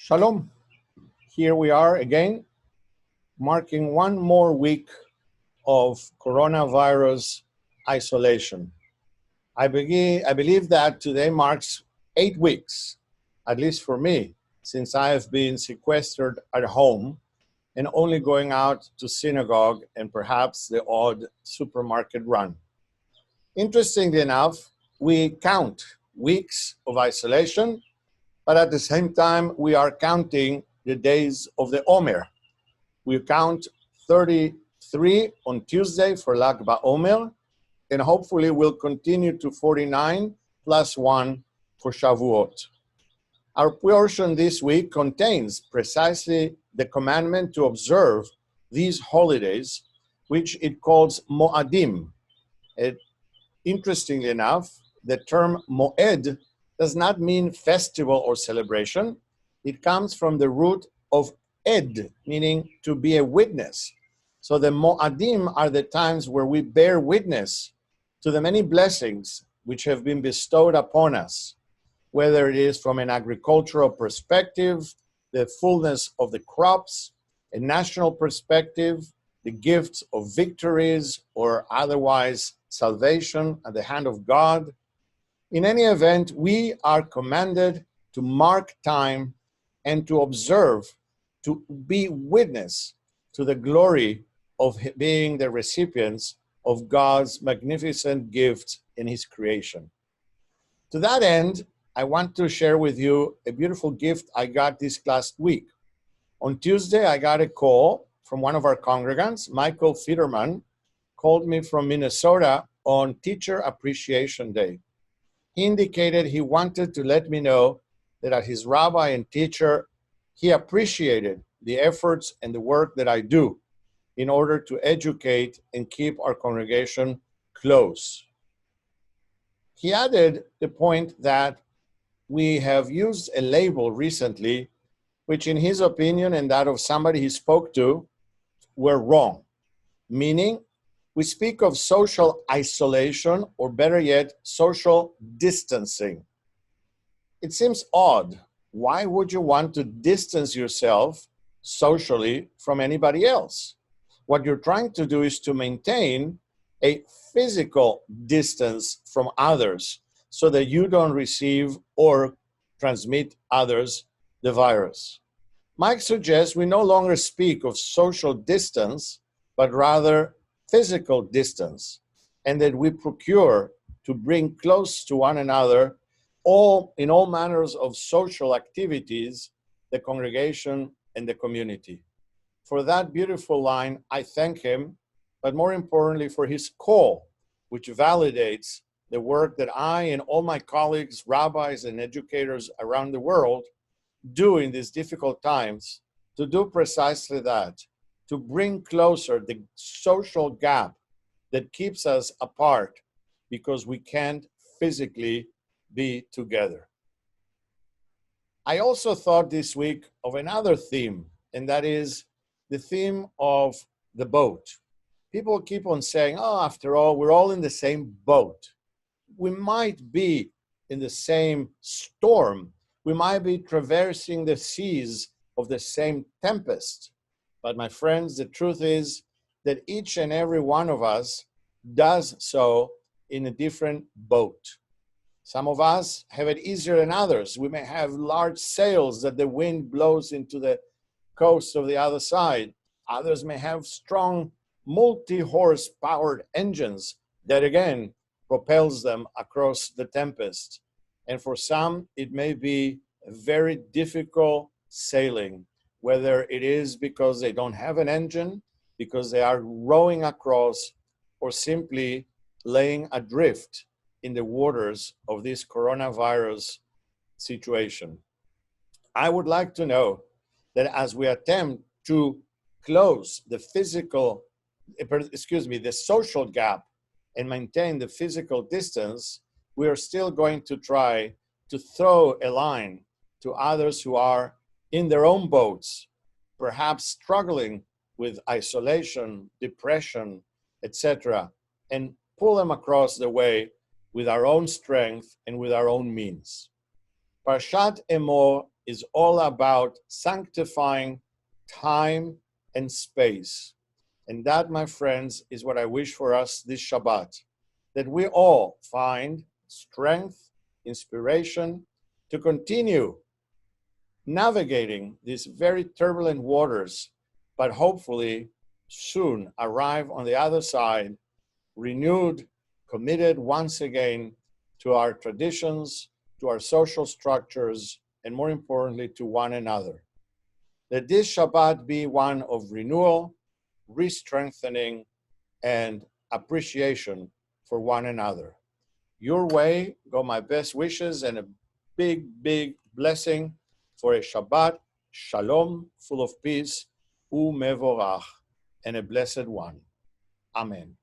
Shalom. Here we are again, marking one more week of coronavirus isolation. I believe that today marks 8 weeks, at least for me, since I have been sequestered at home and only going out to synagogue and perhaps the odd supermarket run. Interestingly enough, we count weeks of isolation, but at the same time, we are counting the days of the Omer. We count 33 on Tuesday for Lag BaOmer, and hopefully we'll continue to 49 plus 1 for Shavuot. Our portion this week contains precisely the commandment to observe these holidays, which it calls Mo'adim. Interestingly enough, the term Mo'ed does not mean festival or celebration. It comes from the root of ed, meaning to be a witness. So the Mo'adim are the times where we bear witness to the many blessings which have been bestowed upon us, whether it is from an agricultural perspective, the fullness of the crops, a national perspective, the gifts of victories or otherwise salvation at the hand of God. In any event, we are commanded to mark time and to observe, to be witness to the glory of being the recipients of God's magnificent gift in His creation. To that end, I want to share with you a beautiful gift I got this last week. On Tuesday, I got a call from one of our congregants, Michael Fitterman, called me from Minnesota on Teacher Appreciation Day. He indicated he wanted to let me know that as his rabbi and teacher, he appreciated the efforts and the work that I do in order to educate and keep our congregation close. He added the point that we have used a label recently, which in his opinion and that of somebody he spoke to, were wrong, meaning we speak of social isolation, or better yet, social distancing. It seems odd. Why would you want to distance yourself socially from anybody else? What you're trying to do is to maintain a physical distance from others so that you don't receive or transmit others the virus. Mike suggests we no longer speak of social distance, but rather physical distance, and that we procure to bring close to one another in all manners of social activities, the congregation and the community. For that beautiful line, I thank him, but more importantly for his call, which validates the work that I and all my colleagues, rabbis and educators around the world do in these difficult times, to do precisely that, to bring closer the social gap that keeps us apart because we can't physically be together. I also thought this week of another theme, and that is the theme of the boat. People keep on saying, oh, after all, we're all in the same boat. We might be in the same storm. We might be traversing the seas of the same tempest. But my friends, the truth is that each and every one of us does so in a different boat. Some of us have it easier than others. We may have large sails that the wind blows into the coast of the other side. Others may have strong multi-horse powered engines that again propels them across the tempest. And for some, it may be a very difficult sailing, whether it is because they don't have an engine, because they are rowing across, or simply laying adrift in the waters of this coronavirus situation. I would like to know that as we attempt to close the the social gap and maintain the physical distance, we are still going to try to throw a line to others who are in their own boats, perhaps struggling with isolation, depression, etc., and pull them across the way with our own strength and with our own means. Parshat Emor is all about sanctifying time and space. And that, my friends, is what I wish for us this Shabbat, that we all find strength, inspiration to continue navigating these very turbulent waters, but hopefully soon arrive on the other side, renewed, committed once again to our traditions, to our social structures, and more importantly, to one another. Let this Shabbat be one of renewal, re-strengthening, and appreciation for one another. Your way go my best wishes and a big, big blessing for a Shabbat Shalom, full of peace, umevorach, and a blessed one. Amen.